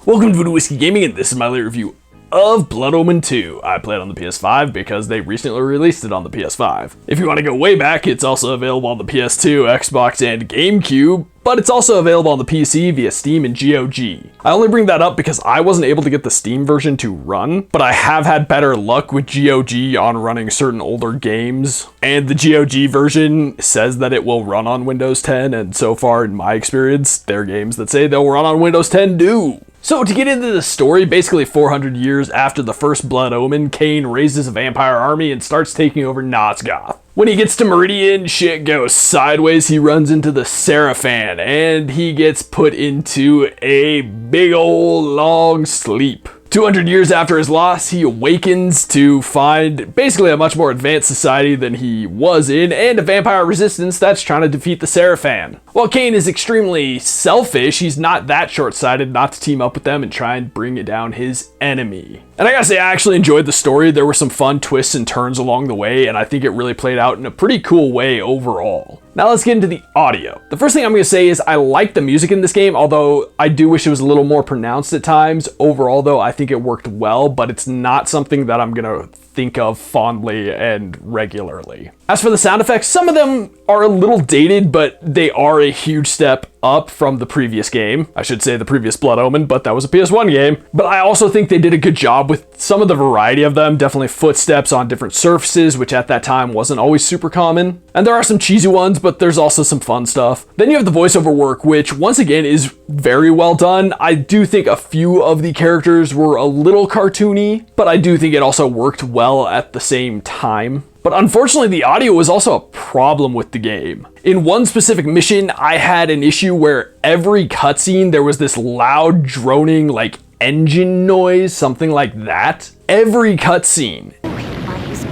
Welcome to Voodoo Whiskey Gaming, and this is my review of Blood Omen 2. I played on the PS5 because they recently released it on the PS5. If you want to go way back, it's also available on the PS2, Xbox, and GameCube, but it's also available on the PC via Steam and GOG. I only bring that up because I wasn't able to get the Steam version to run, but I have had better luck with GOG on running certain older games, and the GOG version says that it will run on Windows 10, and so far in my experience, their games that say they'll run on Windows 10 do. So to get into the story, basically 400 years after the first Blood Omen, Cain raises a vampire army and starts taking over Nosgoth. When he gets to Meridian, shit goes sideways. He runs into the Seraphan and he gets put into a big ol' long sleep. 200 years after his loss, he awakens to find basically a much more advanced society than he was in, and a vampire resistance that's trying to defeat the Seraphan. While Cain is extremely selfish, he's not that short-sighted not to team up with them and try and bring down his enemy. And I gotta say, I actually enjoyed the story. There were some fun twists and turns along the way, and I think it really played out in a pretty cool way overall. Now let's get into the audio. The first thing I'm gonna say is I like the music in this game, although I do wish it was a little more pronounced at times. Overall though, I think it worked well, but it's not something that I'm gonna think of fondly and regularly. As for the sound effects, some of them are a little dated, but they are a huge step up from the previous game. I should say the previous Blood Omen, but that was a PS1 game. But I also think they did a good job with some of the variety of them. Definitely footsteps on different surfaces, which at that time wasn't always super common. And there are some cheesy ones, but there's also some fun stuff. Then you have the voiceover work, which once again is very well done. I do think a few of the characters were a little cartoony, but I do think it also worked well at the same time. But unfortunately, the audio was also a problem with the game. In one specific mission, I had an issue where every cutscene, there was this loud droning, like, engine noise, something like that. Every cutscene. By his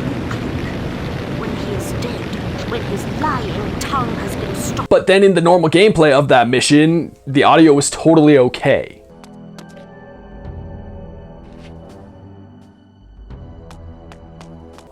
when he is dead, when his lying tongue has been stopped. But then in the normal gameplay of that mission, the audio was totally okay.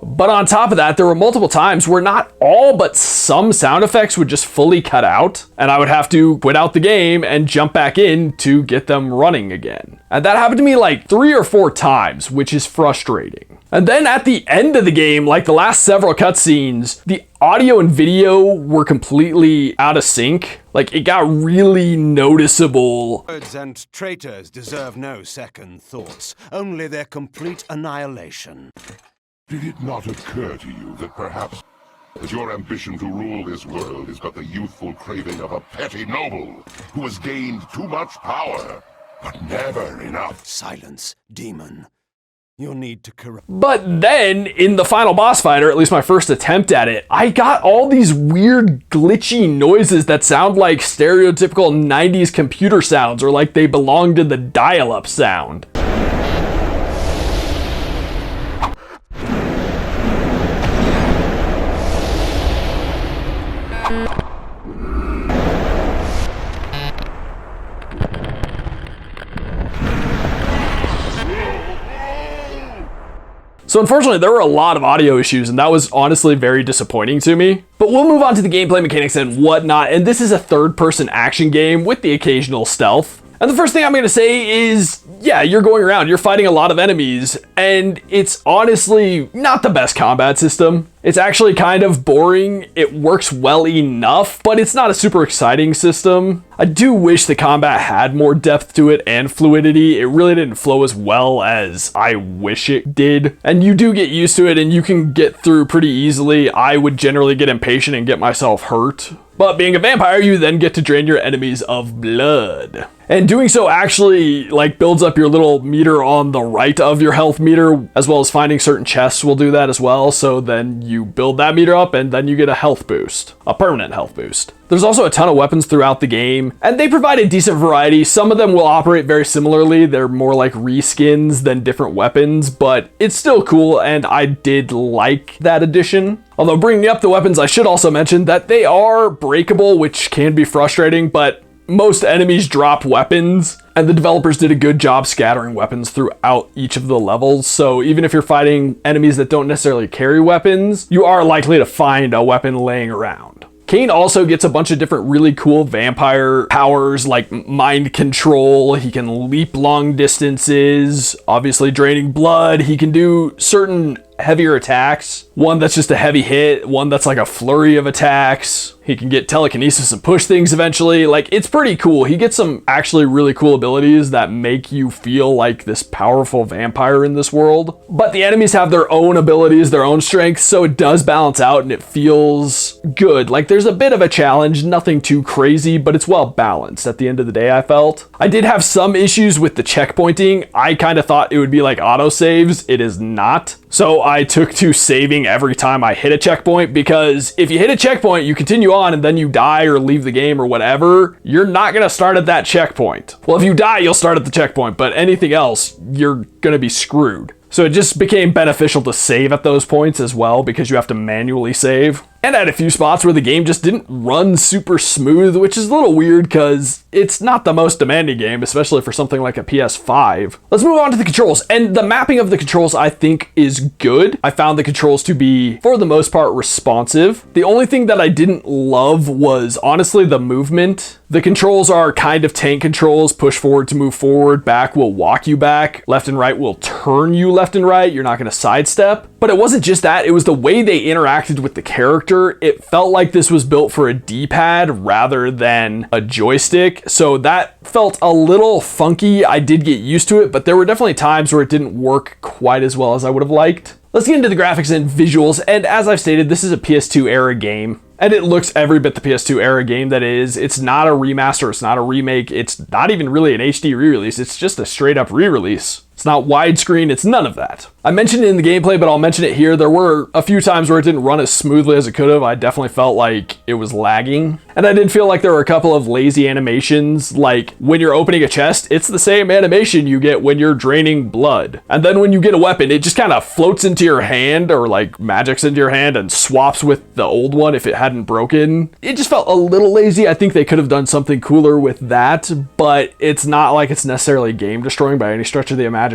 But on top of that, there were multiple times where not all but some sound effects would just fully cut out, and I would have to quit out the game and jump back in to get them running again. And that happened to me like 3 or 4 times, which is frustrating. And then at the end of the game, like the last several cutscenes, the audio and video were completely out of sync. Like, it got really noticeable. Cowards and traitors deserve no second thoughts, only their complete annihilation. Did it not occur to you that perhaps your ambition to rule this world is but the youthful craving of a petty noble who has gained too much power, but never enough? Silence, demon. You'll need to correct. But then, in the final boss fight, or at least my first attempt at it, I got all these weird glitchy noises that sound like stereotypical 90s computer sounds, or like they belong to the dial-up sound. So unfortunately, there were a lot of audio issues, and that was honestly very disappointing to me. But we'll move on to the gameplay mechanics and whatnot, and this is a third-person action game with the occasional stealth. And the first thing I'm going to say is, yeah, you're going around, you're fighting a lot of enemies, and it's honestly not the best combat system. It's actually kind of boring. It works well enough, but it's not a super exciting system. I do wish the combat had more depth to it and fluidity. It really didn't flow as well as I wish it did. And you do get used to it and you can get through pretty easily. I would generally get impatient and get myself hurt. But being a vampire, you then get to drain your enemies of blood. And doing so actually like builds up your little meter on the right of your health meter, as well as finding certain chests will do that as well. So then you build that meter up and then you get a health boost, a permanent health boost. There's also a ton of weapons throughout the game, and they provide a decent variety. Some of them will operate very similarly. They're more like reskins than different weapons, but it's still cool, and I did like that addition. Although bringing up the weapons, I should also mention that they are breakable, which can be frustrating, but most enemies drop weapons, and the developers did a good job scattering weapons throughout each of the levels. So even if you're fighting enemies that don't necessarily carry weapons, you are likely to find a weapon laying around. Kane also gets a bunch of different really cool vampire powers like mind control. He can leap long distances, obviously draining blood. He can do certain heavier attacks. One that's just a heavy hit, one that's like a flurry of attacks. He can get telekinesis and push things eventually. Like, it's pretty cool. He gets some actually really cool abilities that make you feel like this powerful vampire in this world. But the enemies have their own abilities, their own strengths, so it does balance out and it feels good. Like, there's a bit of a challenge, nothing too crazy, but it's well balanced at the end of the day, I felt. I did have some issues with the checkpointing. I kind of thought it would be like autosaves. It is not. So I took to saving every time I hit a checkpoint, because if you hit a checkpoint, you continue on and then you die or leave the game or whatever, you're not going to start at that checkpoint. Well, if you die, you'll start at the checkpoint, but anything else, you're going to be screwed. So it just became beneficial to save at those points as well, because you have to manually save. And at a few spots where the game just didn't run super smooth, which is a little weird because it's not the most demanding game, especially for something like a PS5. Let's move on to the controls. And the mapping of the controls, I think, is good. I found the controls to be, for the most part, responsive. The only thing that I didn't love was, honestly, the movement. The controls are kind of tank controls. Push forward to move forward, back will walk you back, left and right will turn you left and right. You're not going to sidestep. But it wasn't just that, it was the way they interacted with the character. It felt like this was built for a D-pad rather than a joystick, so that felt a little funky. I did get used to it, but there were definitely times where it didn't work quite as well as I would have liked. Let's get into the graphics and visuals, and as I've stated, this is a PS2 era game. And it looks every bit the PS2 era game that is. It's not a remaster, it's not a remake, it's not even really an HD re-release, it's just a straight up re-release. It's not widescreen, it's none of that. I mentioned it in the gameplay, but I'll mention it here. There were a few times where it didn't run as smoothly as it could have. I definitely felt like it was lagging. And I did feel like there were a couple of lazy animations, like when you're opening a chest, it's the same animation you get when you're draining blood. And then when you get a weapon, it just kind of floats into your hand, or like magics into your hand and swaps with the old one if it hadn't broken. It just felt a little lazy. I think they could have done something cooler with that, but it's not like it's necessarily game destroying by any stretch of the imagination.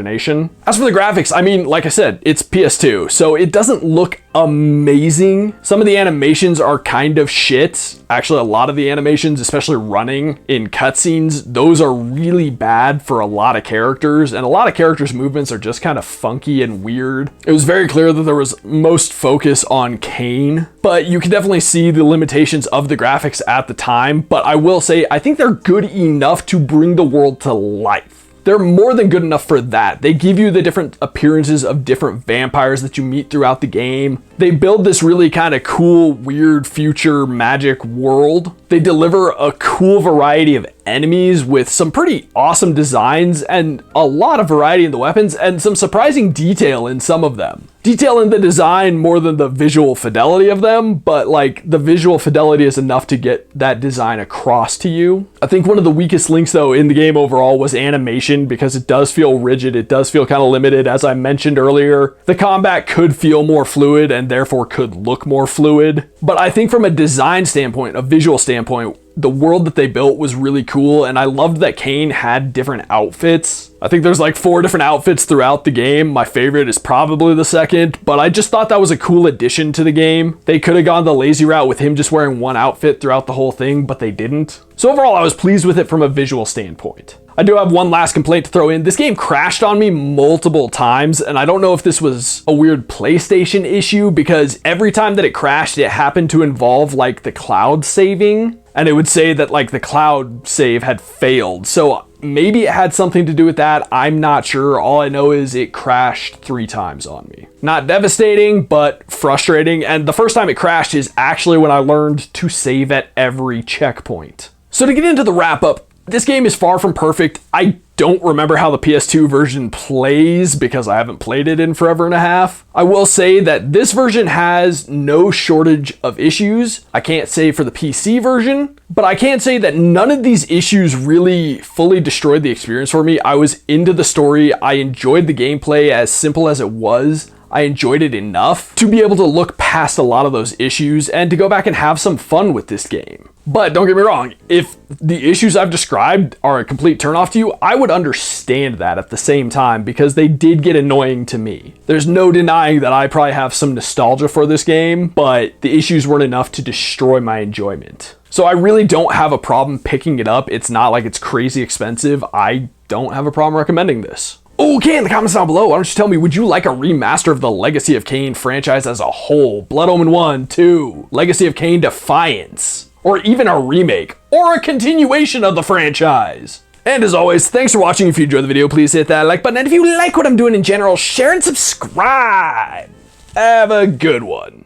As for the graphics, I mean, like I said, it's PS2, so it doesn't look amazing. Some of the animations are kind of shit. Actually, a lot of the animations, especially running in cutscenes, those are really bad for a lot of characters, and a lot of characters' movements are just kind of funky and weird. It was very clear that there was most focus on Kane, but you can definitely see the limitations of the graphics at the time. But I will say, I think they're good enough to bring the world to life. They're more than good enough for that. They give you the different appearances of different vampires that you meet throughout the game. They build this really kind of cool, weird future magic world. They deliver a cool variety of enemies with some pretty awesome designs and a lot of variety in the weapons and some surprising detail in some of them. Detail in the design more than the visual fidelity of them, but like the visual fidelity is enough to get that design across to you. I think one of the weakest links though in the game overall was animation, because it does feel rigid, it does feel kind of limited. As I mentioned earlier, the combat could feel more fluid and therefore could look more fluid. But I think from a design standpoint, a visual standpoint, the world that they built was really cool, and I loved that Kane had different outfits. I think there's like 4 different outfits throughout the game. My favorite is probably the second, but I just thought that was a cool addition to the game. They could have gone the lazy route with him just wearing one outfit throughout the whole thing, but they didn't. So overall, I was pleased with it from a visual standpoint. I do have one last complaint to throw in. This game crashed on me multiple times, and I don't know if this was a weird PlayStation issue, because every time that it crashed, it happened to involve like the cloud saving, and it would say that like the cloud save had failed. So maybe it had something to do with that. I'm not sure. All I know is it crashed 3 times on me. Not devastating, but frustrating. And the first time it crashed is actually when I learned to save at every checkpoint. So to get into the wrap up, this game is far from perfect. I don't remember how the PS2 version plays because I haven't played it in forever and a half. I will say that this version has no shortage of issues. I can't say for the PC version, but I can say that none of these issues really fully destroyed the experience for me. I was into the story. I enjoyed the gameplay as simple as it was. I enjoyed it enough to be able to look past a lot of those issues and to go back and have some fun with this game. But don't get me wrong, if the issues I've described are a complete turnoff to you, I would understand that at the same time because they did get annoying to me. There's no denying that I probably have some nostalgia for this game, but the issues weren't enough to destroy my enjoyment. So I really don't have a problem picking it up. It's not like it's crazy expensive. I don't have a problem recommending this. Okay, in the comments down below, why don't you tell me, would you like a remaster of the Legacy of Kain franchise as a whole? Blood Omen 1, 2, Legacy of Kain Defiance, or even a remake, or a continuation of the franchise? And as always, thanks for watching. If you enjoyed the video, please hit that like button. And if you like what I'm doing in general, share and subscribe. Have a good one.